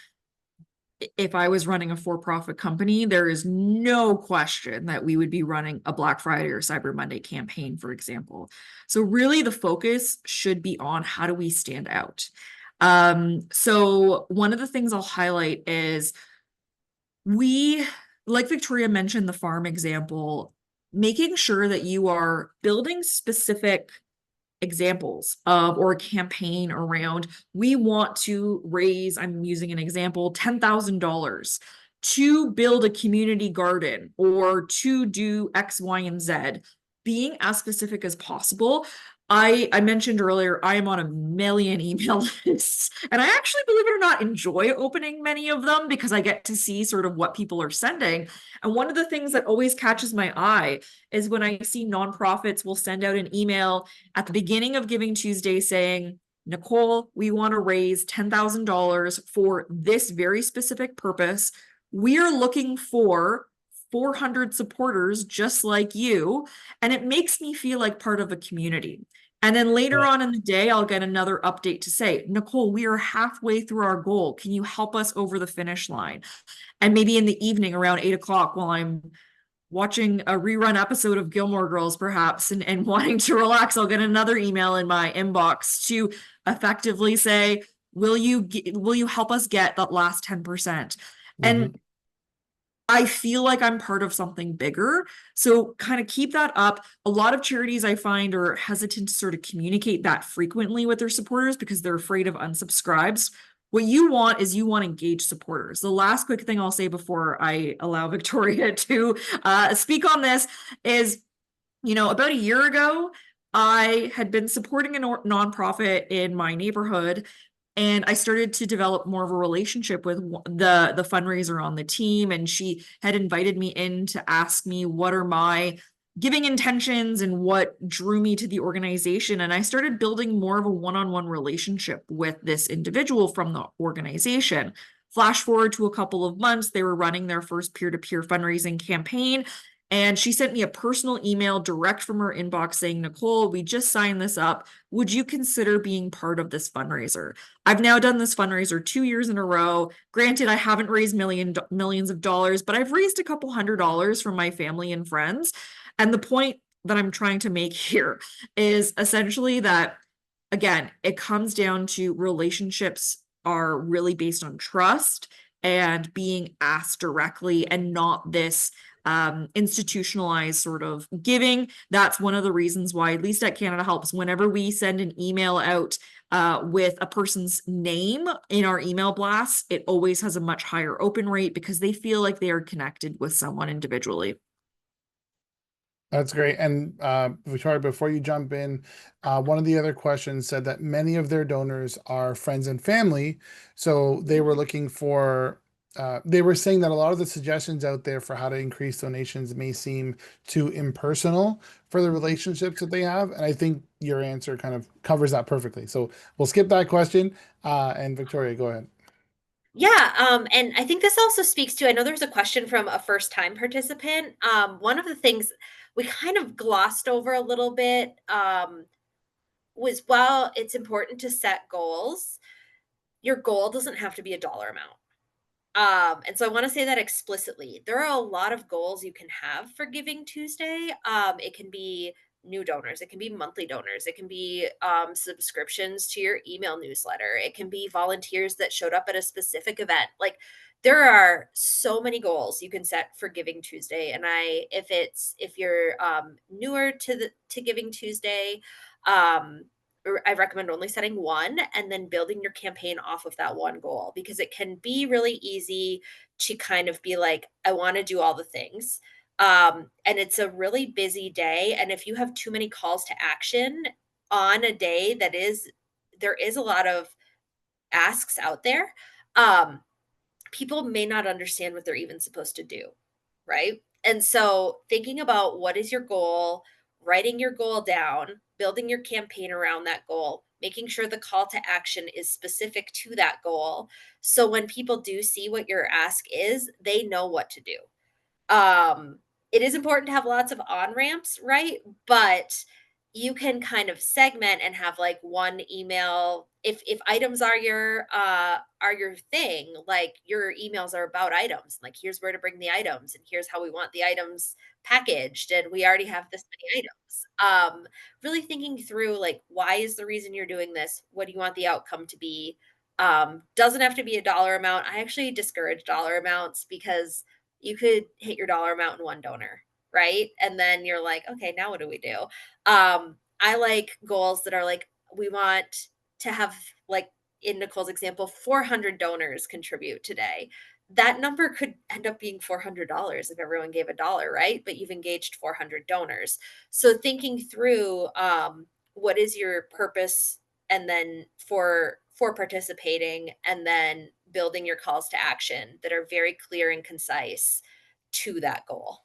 if I was running a for-profit company, there is no question that we would be running a Black Friday or Cyber Monday campaign, for example. So really the focus should be on how do we stand out. So one of the things I'll highlight is like Victoria mentioned, the farm example, making sure that you are building specific examples of or a campaign around, we want to raise, I'm using an example, $10,000 to build a community garden or to do X, Y, and Z. Being as specific as possible. I mentioned earlier, I am on a million email lists, and I actually, believe it or not, enjoy opening many of them because I get to see sort of what people are sending. And one of the things that always catches my eye is when I see nonprofits will send out an email at the beginning of Giving Tuesday saying, Nicole, we want to raise $10,000 for this very specific purpose. We are looking for 400 supporters just like you, and it makes me feel like part of a community. And then later Right. on in the day, I'll get another update to say, Nicole, we are halfway through our goal. Can you help us over the finish line? And maybe in the evening around 8 o'clock while I'm watching a rerun episode of Gilmore Girls, perhaps, and wanting to relax, I'll get another email in my inbox to effectively say, will you help us get that last 10%? Hmm. And I feel like I'm part of something bigger. So kind of keep that up. A lot of charities I find are hesitant to sort of communicate that frequently with their supporters because they're afraid of unsubscribes. What you want is you want engaged supporters. The last quick thing I'll say before I allow Victoria to speak on this is, about a year ago, I had been supporting a nonprofit in my neighborhood, and I started to develop more of a relationship with the fundraiser on the team. And she had invited me in to ask me what are my giving intentions and what drew me to the organization. And I started building more of a one-on-one relationship with this individual from the organization. Flash forward to a couple of months, they were running their first peer-to-peer fundraising campaign. And she sent me a personal email direct from her inbox saying, Nicole, we just signed this up. Would you consider being part of this fundraiser? I've now done this fundraiser 2 years in a row. Granted, I haven't raised millions of dollars, but I've raised a couple $100 from my family and friends. And the point that I'm trying to make here is essentially that, again, it comes down to relationships are really based on trust and being asked directly and not this institutionalized sort of giving. That's one of the reasons why, at least at Canada Helps, whenever we send an email out with a person's name in our email blast, it always has a much higher open rate because they feel like they are connected with someone individually. That's great. And Victoria, before you jump in, one of the other questions said that many of their donors are friends and family. So they were looking for, they were saying that a lot of the suggestions out there for how to increase donations may seem too impersonal for the relationships that they have. And I think your answer kind of covers that perfectly. So we'll skip that question. And Victoria, go ahead. Yeah, and I think this also speaks to, I know there's a question from a first time participant. One of the things we kind of glossed over a little bit was, while it's important to set goals, your goal doesn't have to be a dollar amount. And so I want to say that explicitly. There are a lot of goals you can have for Giving Tuesday. It can be new donors, it can be monthly donors, it can be subscriptions to your email newsletter, it can be volunteers that showed up at a specific event. Like, there are so many goals you can set for Giving Tuesday. And if you're newer to Giving Tuesday, um, I recommend only setting one and then building your campaign off of that one goal, because it can be really easy to kind of be like, I want to do all the things. And it's a really busy day. And if you have too many calls to action on a day there is a lot of asks out there, um, people may not understand what they're even supposed to do, right? And so thinking about what is your goal, writing your goal down, building your campaign around that goal, making sure the call to action is specific to that goal. So when people do see what your ask is, they know what to do. Um, it is important to have lots of on-ramps, right? But you can kind of segment and have like one email. If items are your thing, like your emails are about items, like here's where to bring the items and here's how we want the items packaged, and we already have this many items. Really thinking through, like, why is the reason you're doing this? What do you want the outcome to be? Doesn't have to be a dollar amount. I actually discourage dollar amounts because you could hit your dollar amount in one donor, right? And then you're like, okay, now what do we do? I like goals that are like, we want to have, like in Nicole's example, 400 donors contribute today. That number could end up being $400 if everyone gave a dollar, right? But you've engaged 400 donors. So thinking through what is your purpose, and then for participating, and then building your calls to action that are very clear and concise to that goal.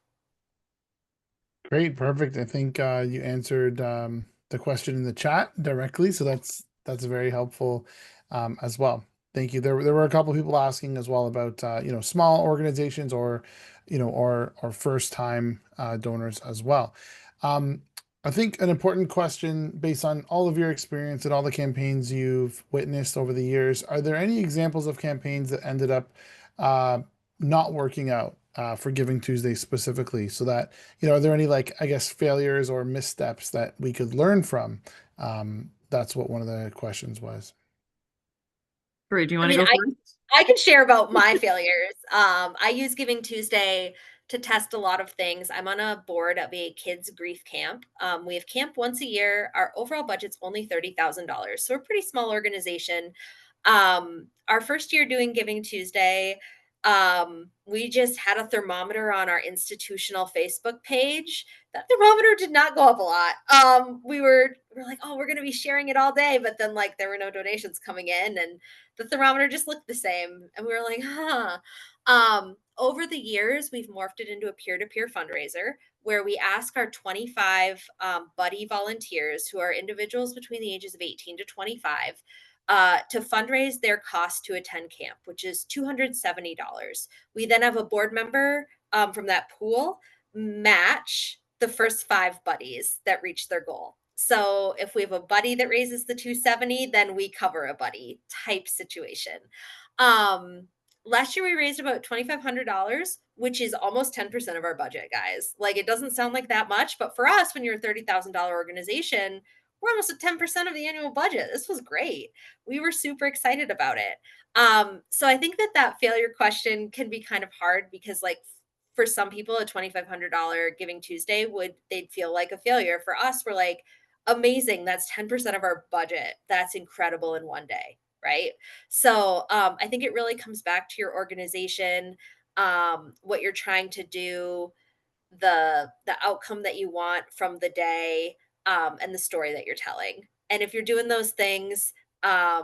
Great, perfect. I think you answered the question in the chat directly, so that's very helpful as well. Thank you. There were a couple of people asking as well about small organizations or or first time donors as well. Um, I think an important question based on all of your experience and all the campaigns you've witnessed over the years, are there any examples of campaigns that ended up uh, not working out for Giving Tuesday specifically? So that, are there any, like, I guess, failures or missteps that we could learn from? That's what one of the questions was. Great. Do you I want to mean, go first? I can share about my failures. I use Giving Tuesday to test a lot of things. I'm on a board of a kids grief camp. We have camp once a year. Our overall budget's only $30,000, so we're a pretty small organization. Our first year doing Giving Tuesday, we just had a thermometer on our institutional Facebook page. That thermometer did not go up a lot. We were like, oh, we're going to be sharing it all day, but then like there were no donations coming in, and the thermometer just looked the same. And we were like, huh. Over the years, we've morphed it into a peer-to-peer fundraiser where we ask our 25 buddy volunteers, who are individuals between the ages of 18 to 25, to fundraise their cost to attend camp, which is $270. We then have a board member from that pool match the first 5 buddies that reach their goal. So if we have a buddy that raises the 270, then we cover a buddy type situation. Um, Last year we raised about $2,500, which is almost 10% of our budget, guys. Like, it doesn't sound like that much, but for us, when you're a $30,000 organization, we're almost at 10% of the annual budget. This was great. We were super excited about it. So I think that failure question can be kind of hard because, like, for some people, a $2,500 Giving Tuesday they'd feel like a failure. For us, we're like, amazing. That's 10% of our budget. That's incredible in one day, right? So I think it really comes back to your organization, what you're trying to do, the outcome that you want from the day, and the story that you're telling. And if you're doing those things, I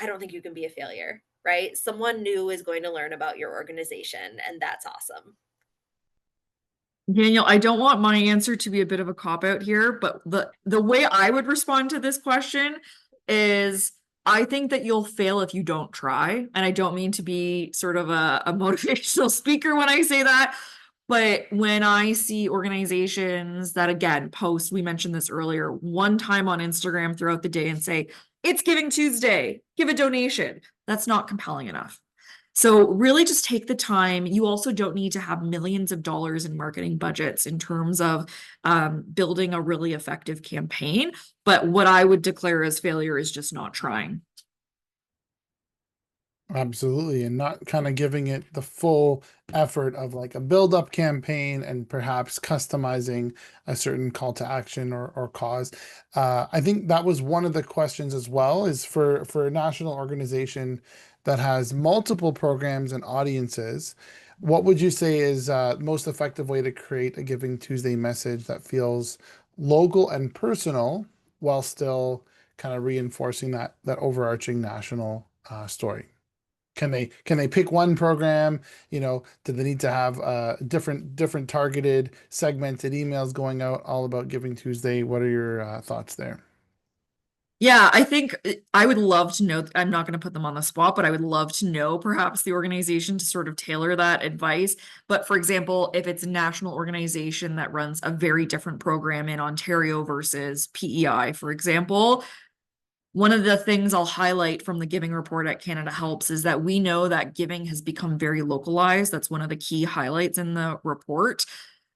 don't think you can be a failure, right? Someone new is going to learn about your organization, and that's awesome. Daniel, I don't want my answer to be a bit of a cop out here, but the way I would respond to this question is I think that you'll fail if you don't try. And I don't mean to be sort of a motivational speaker when I say that, but when I see organizations that, again, post, we mentioned this earlier, one time on Instagram throughout the day and say, it's Giving Tuesday, give a donation, that's not compelling enough. So really just take the time. You also don't need to have millions of dollars in marketing budgets in terms of building a really effective campaign. But what I would declare as failure is just not trying. Absolutely, and not kind of giving it the full effort of like a build-up campaign and perhaps customizing a certain call to action or cause. I think that was one of the questions as well, is for a national organization that has multiple programs and audiences, what would you say is most effective way to create a Giving Tuesday message that feels local and personal while still kind of reinforcing that overarching national story? Can they pick one program? Do they need to have different targeted segmented emails going out all about Giving Tuesday? What are your thoughts there? Yeah, I think I would love to know. I'm not going to put them on the spot, but I would love to know perhaps the organization to sort of tailor that advice. But for example, if it's a national organization that runs a very different program in Ontario versus PEI, for example, one of the things I'll highlight from the giving report at Canada Helps is that we know that giving has become very localized. That's one of the key highlights in the report.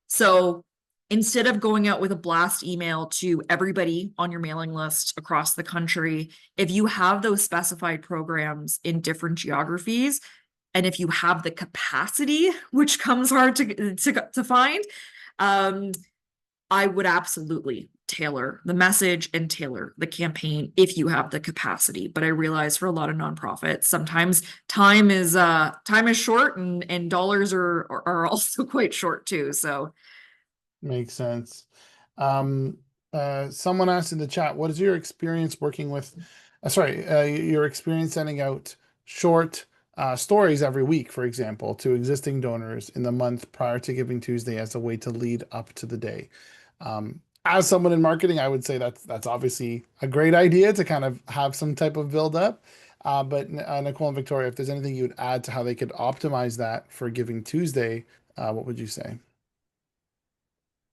So instead of going out with a blast email to everybody on your mailing list across the country, if you have those specified programs in different geographies, and if you have the capacity, which comes hard to find, I would absolutely tailor the message and tailor the campaign if you have the capacity. But I realize for a lot of nonprofits, sometimes time is short, and dollars are also quite short too. So Makes sense. Um, Someone asked in the chat, what is your experience working with, your experience sending out short stories every week, for example, to existing donors in the month prior to Giving Tuesday as a way to lead up to the day? As someone in marketing, I would say that's obviously a great idea to kind of have some type of build up. But Nicole and Victoria, if there's anything you would add to how they could optimize that for Giving Tuesday, What would you say?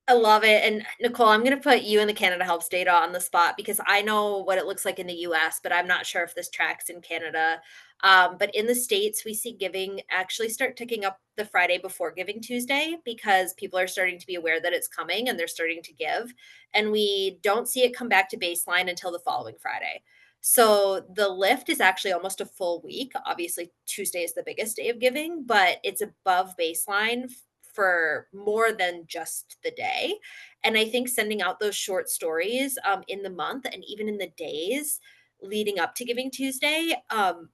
I love it. And Nicole, I'm going to put you and the Canada Helps data on the spot because I know what it looks like in the US, but I'm not sure if this tracks in Canada. But in the States, we see giving actually start ticking up the Friday before Giving Tuesday because people are starting to be aware that it's coming and they're starting to give. And we don't see it come back to baseline until the following Friday. So the lift is actually almost a full week. Obviously, Tuesday is the biggest day of giving, but it's above baseline for more than just the day. And I think sending out those short stories in the month and even in the days leading up to Giving Tuesday,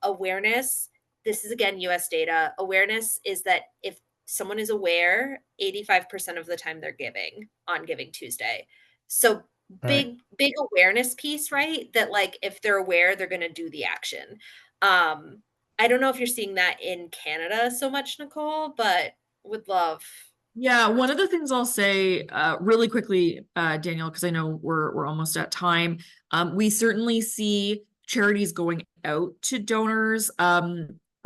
awareness, this is again US data, awareness is that if someone is aware, 85% of the time they're giving on Giving Tuesday. So Right. big awareness piece, right? That like if they're aware, they're going to do the action. Um, I don't know if you're seeing that in Canada so much, Nicole, but would love. Yeah, one of the things I'll say really quickly, Daniel, because I know we're almost at time. We certainly see charities going out to donors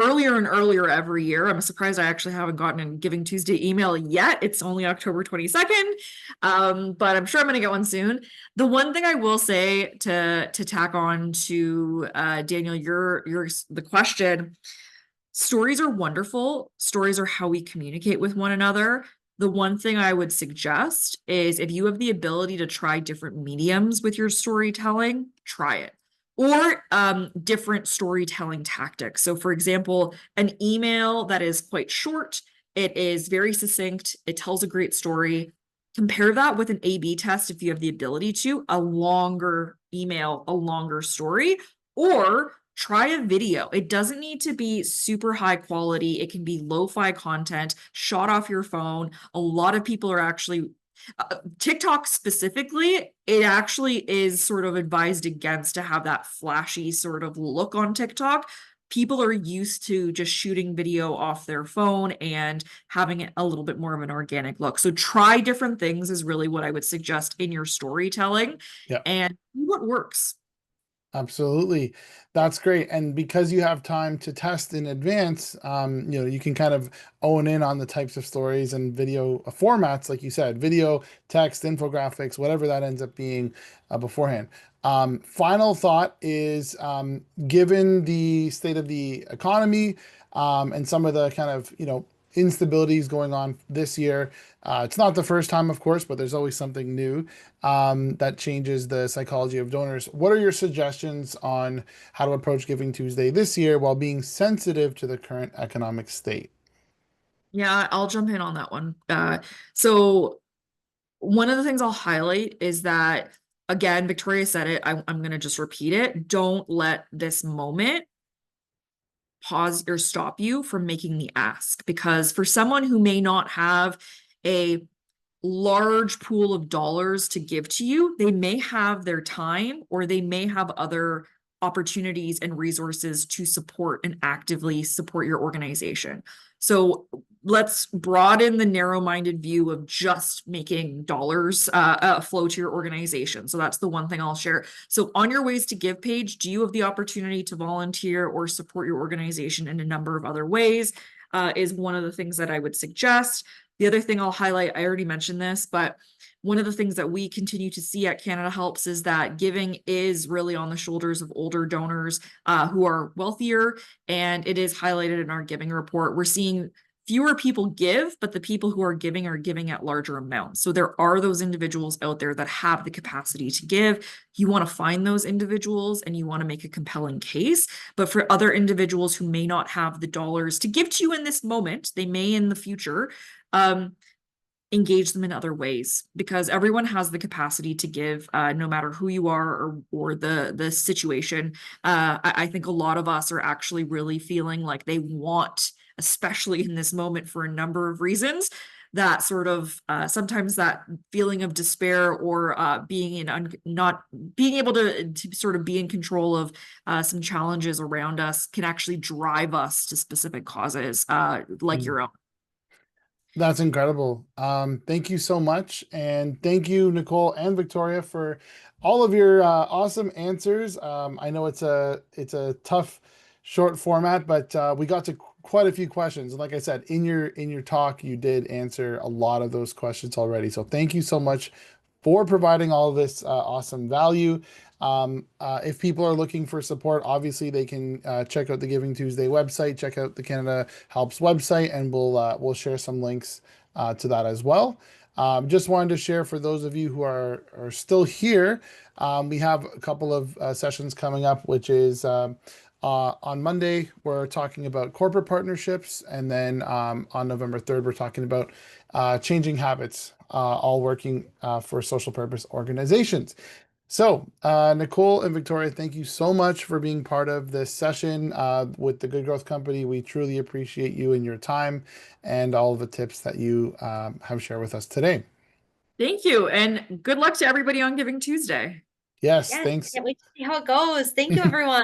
earlier and earlier every year. I'm surprised I actually haven't gotten a Giving Tuesday email yet. It's only October 22nd, but I'm sure I'm going to get one soon. The one thing I will say to tack on to Daniel, your the question. Stories are wonderful. Stories are how we communicate with one another. The one thing I would suggest is if you have the ability to try different mediums with your storytelling, try it. Or different storytelling tactics. So, for example, an email that is quite short, it is very succinct, it tells a great story. Compare that with an A/B test if you have the ability to, a longer email, a longer story, or try a video. It doesn't need to be super high quality. It can be lo-fi content shot off your phone. A lot of people are actually TikTok specifically, it actually is sort of advised against to have that flashy sort of look on TikTok. People are used to just shooting video off their phone and having it a little bit more of an organic look. So try different things is really what I would suggest in your storytelling Yeah. and see what works. Absolutely. That's great. And because you have time to test in advance, you can kind of own in on the types of stories and video formats, like you said, video, text, infographics, whatever that ends up being beforehand. Final thought is given the state of the economy and some of the kind of, instabilities going on this year. It's not the first time, of course, but there's always something new that changes the psychology of donors. What are your suggestions on how to approach Giving Tuesday this year while being sensitive to the current economic state? Yeah, I'll jump in on that one. So one of the things I'll highlight is that, again, Victoria said it, I'm going to just repeat it. Don't let this moment pause or stop you from making the ask, because for someone who may not have a large pool of dollars to give to you, they may have their time or they may have other opportunities and resources to support and actively support your organization. So let's broaden the narrow-minded view of just making dollars flow to your organization. So that's the one thing I'll share. So on your Ways to Give page, do you have the opportunity to volunteer or support your organization in a number of other ways? Is one of the things that I would suggest. The other thing I'll highlight, I already mentioned this, but one of the things that we continue to see at Canada Helps is that giving is really on the shoulders of older donors who are wealthier, and it is highlighted in our giving report. We're seeing fewer people give, but the people who are giving at larger amounts. So there are those individuals out there that have the capacity to give. You want to find those individuals and you want to make a compelling case. But for other individuals who may not have the dollars to give to you in this moment, they may in the future, engage them in other ways, because everyone has the capacity to give, no matter who you are or the situation. I think a lot of us are actually really feeling like they want, especially in this moment for a number of reasons, that sort of sometimes that feeling of despair or being in not being able to sort of be in control of some challenges around us can actually drive us to specific causes like your own. That's incredible. Thank you so much. And thank you, Nicole and Victoria, for all of your awesome answers. I know it's a tough short format, but we got to quite a few questions. And like I said, in your talk, you did answer a lot of those questions already. So thank you so much for providing all of this awesome value. If people are looking for support, obviously they can check out the Giving Tuesday website, check out the Canada Helps website, and we'll share some links to that as well. Just wanted to share for those of you who are still here, we have a couple of sessions coming up, which is on Monday, we're talking about corporate partnerships. And then on November 3rd, we're talking about changing habits, all working for social purpose organizations. So, Nicole and Victoria, thank you so much for being part of this session with the Good Growth Company. We truly appreciate you and your time and all of the tips that you have shared with us today. Thank you, and good luck to everybody on Giving Tuesday. Yes, Yes, thanks. can't wait to see how it goes. Thank you, everyone.